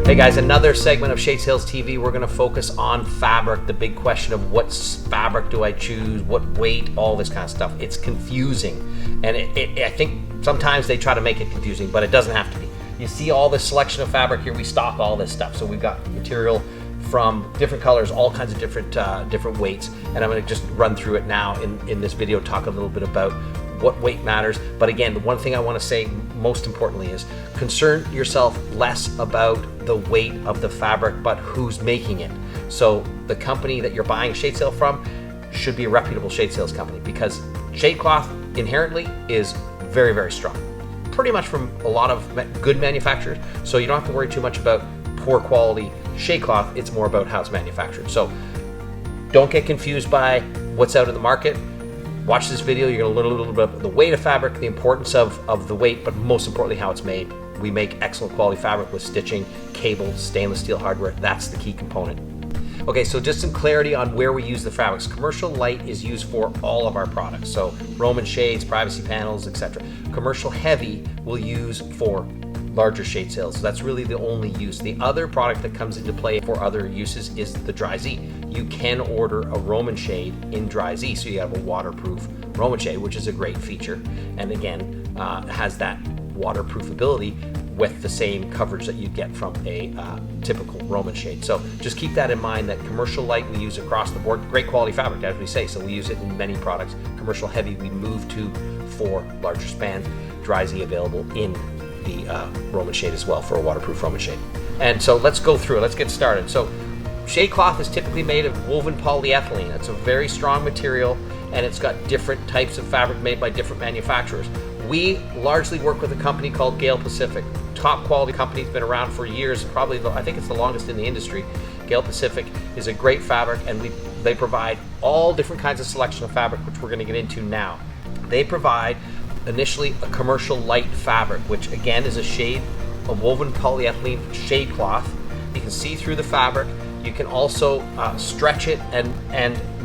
Hey guys, another segment of Shade Sales TV. We're going to focus on fabric, the big question of what fabric do I choose, what weight, all this kind of stuff. It's confusing, and I think sometimes they try to make it confusing, but it doesn't have to be. You see all this selection of fabric here. We stock all this stuff, so we've got material from different colors, all kinds of different weights, and I'm going to just run through it now in this video, talk a little bit about what weight matters. But again, the one thing I want to say most importantly is concern yourself less about the weight of the fabric, but who's making it. So the company that you're buying shade sale from should be a reputable shade sales company, because shade cloth inherently is very, very strong, pretty much from a lot of good manufacturers. So you don't have to worry too much about poor quality shade cloth. It's more about how it's manufactured. So don't get confused by what's out in the market. Watch this video, you're going to learn a little bit about the weight of fabric, the importance of the weight, but most importantly how it's made. We make excellent quality fabric with stitching, cable, stainless steel hardware. That's the key component. Okay, so just some clarity on where we use the fabrics. Commercial light is used for all of our products, so Roman shades, privacy panels, etc. Commercial heavy we'll use for larger shade sales. So that's really the only use. The other product that comes into play for other uses is the Dry Z. You can order a Roman shade in Dry Z, so you have a waterproof Roman shade, which is a great feature, and again has that waterproof ability with the same coverage that you'd get from a typical Roman shade. So just keep that in mind, that commercial light we use across the board. Great quality fabric, as we say, so we use it in many products. Commercial heavy we move to for larger spans. Dry Z available in the Roman shade as well for a waterproof Roman shade. And so let's go through it. Let's get started. So shade cloth is typically made of woven polyethylene. It's a very strong material, and it's got different types of fabric made by different manufacturers. We largely work with a company called Gale Pacific. Top quality company, has been around for years, probably I think it's the longest in the industry. Gale Pacific is a great fabric, and they provide all different kinds of selection of fabric, which we're going to get into now. They provide initially a commercial light fabric, which again is a shade of woven polyethylene shade cloth. You can see through the fabric. You can also stretch it and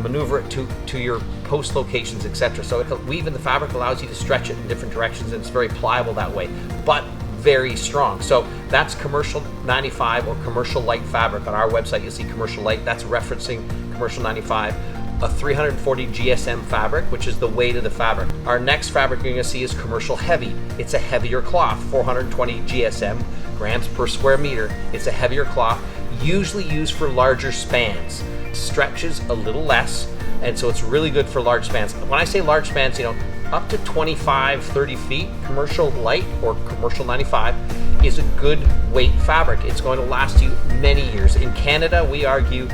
maneuver it to your post locations, etc. So weave in the fabric allows you to stretch it in different directions, and it's very pliable that way, but very strong. So that's commercial 95 or commercial light fabric. On our website you'll see commercial light, that's referencing commercial 95. A 340 GSM fabric, which is the weight of the fabric. Our next fabric you're going to see is commercial heavy. It's a heavier cloth, 420 GSM, grams per square meter. It's a heavier cloth, usually used for larger spans. Stretches a little less, and so it's really good for large spans. When I say large spans, up to 25, 30 feet, commercial light or commercial 95 is a good weight fabric. It's going to last you many years. In Canada, we argue,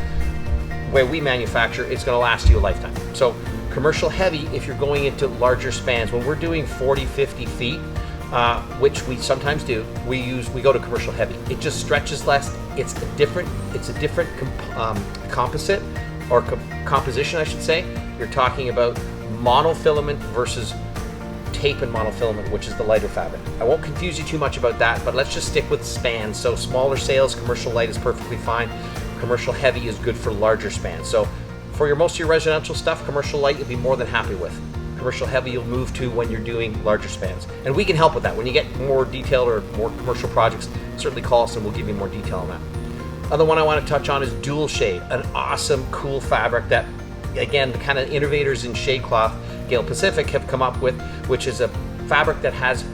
where we manufacture, it's going to last you a lifetime. So commercial heavy, if you're going into larger spans, when we're doing 40, 50 feet, which we sometimes do, we go to commercial heavy. It just stretches less. It's a different composite or composition, I should say. You're talking about monofilament versus tape and monofilament, which is the lighter fabric. I won't confuse you too much about that, but let's just stick with spans. So smaller sales, commercial light is perfectly fine. Commercial heavy is good for larger spans. So for most of your residential stuff, commercial light you'll be more than happy with. Commercial heavy you'll move to when you're doing larger spans. And we can help with that. When you get more detailed or more commercial projects, certainly call us and we'll give you more detail on that. Other one I want to touch on is dual shade, an awesome, cool fabric that, again, the kind of innovators in shade cloth, Gale Pacific, have come up with, which is a fabric that has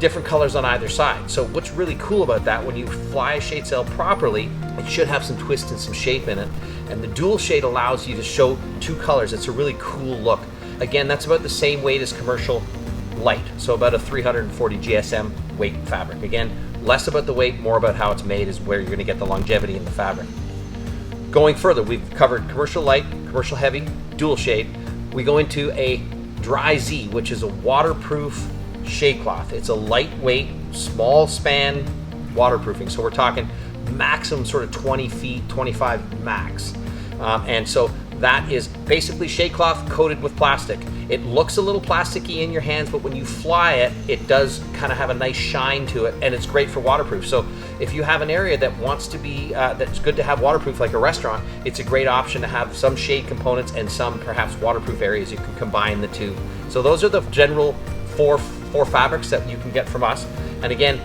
different colors on either side. So what's really cool about that, when you fly a shade sail properly, it should have some twist and some shape in it. And the dual shade allows you to show two colors. It's a really cool look. Again, that's about the same weight as commercial light. So about a 340 GSM weight fabric. Again, less about the weight, more about how it's made is where you're going to get the longevity in the fabric. Going further, we've covered commercial light, commercial heavy, dual shade. We go into a Dry Z, which is a waterproof shade cloth. It's a lightweight, small span waterproofing. So we're talking maximum sort of 20 feet, 25 max. And so that is basically shade cloth coated with plastic. It looks a little plasticky in your hands, but when you fly it, it does kind of have a nice shine to it, and it's great for waterproof. So if you have an area that wants to be, that's good to have waterproof, like a restaurant, it's a great option to have some shade components and some perhaps waterproof areas. You can combine the two. So those are the general four fabrics that you can get from us. And again,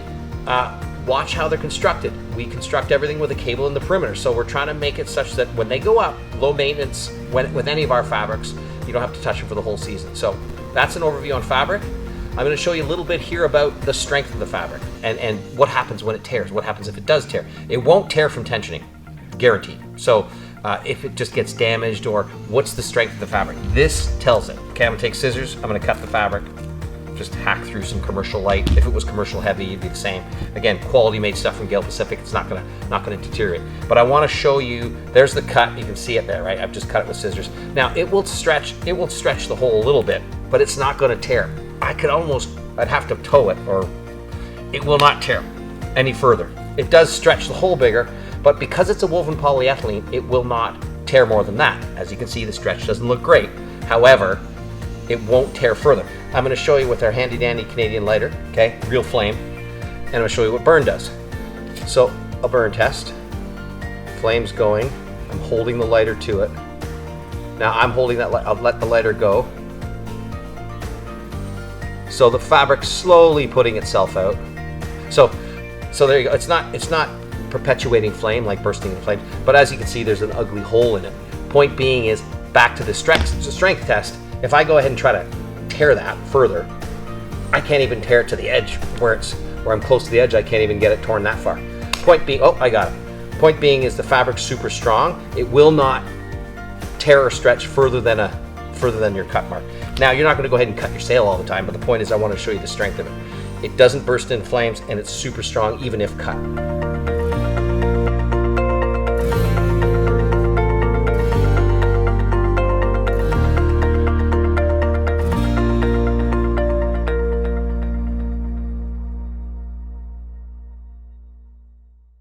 watch how they're constructed. We construct everything with a cable in the perimeter, so we're trying to make it such that when they go up, low maintenance, with any of our fabrics, you don't have to touch them for the whole season. So that's an overview on fabric. I'm going to show you a little bit here about the strength of the fabric and what happens when it tears, what happens if it does tear. It won't tear from tensioning, guaranteed. So if it just gets damaged, or what's the strength of the fabric, this tells it. Okay, I'm going to take scissors, I'm going to cut the fabric, just hack through some commercial light. If it was commercial heavy, it'd be the same. Again, quality made stuff from Gale Pacific, it's not gonna deteriorate. But I want to show you, there's the cut, you can see it there, right? I've just cut it with scissors. Now it will stretch the hole a little bit, but it's not gonna tear. I'd have to tow it, or it will not tear any further. It does stretch the hole bigger, but because it's a woven polyethylene, it will not tear more than that. As you can see, the stretch doesn't look great. However, it won't tear further. I'm going to show you with our handy dandy Canadian lighter, okay, real flame, and I'm going to show you what burn does. So a burn test, flame's going, I'm holding the lighter to it. Now I'm holding that, I'll let the lighter go. So the fabric's slowly putting itself out. So there you go, it's not perpetuating flame, like bursting in flames, but as you can see, there's an ugly hole in it. Point being is, back to the strength test, if I go ahead and try to tear that further, I can't even tear it to the edge where I'm close to the edge. I can't even get it torn that far. Point being, oh, I got it. Point being is the fabric's super strong. It will not tear or stretch further than your cut mark. Now you're not going to go ahead and cut your sail all the time, but the point is I want to show you the strength of it. It doesn't burst in flames, and it's super strong even if cut.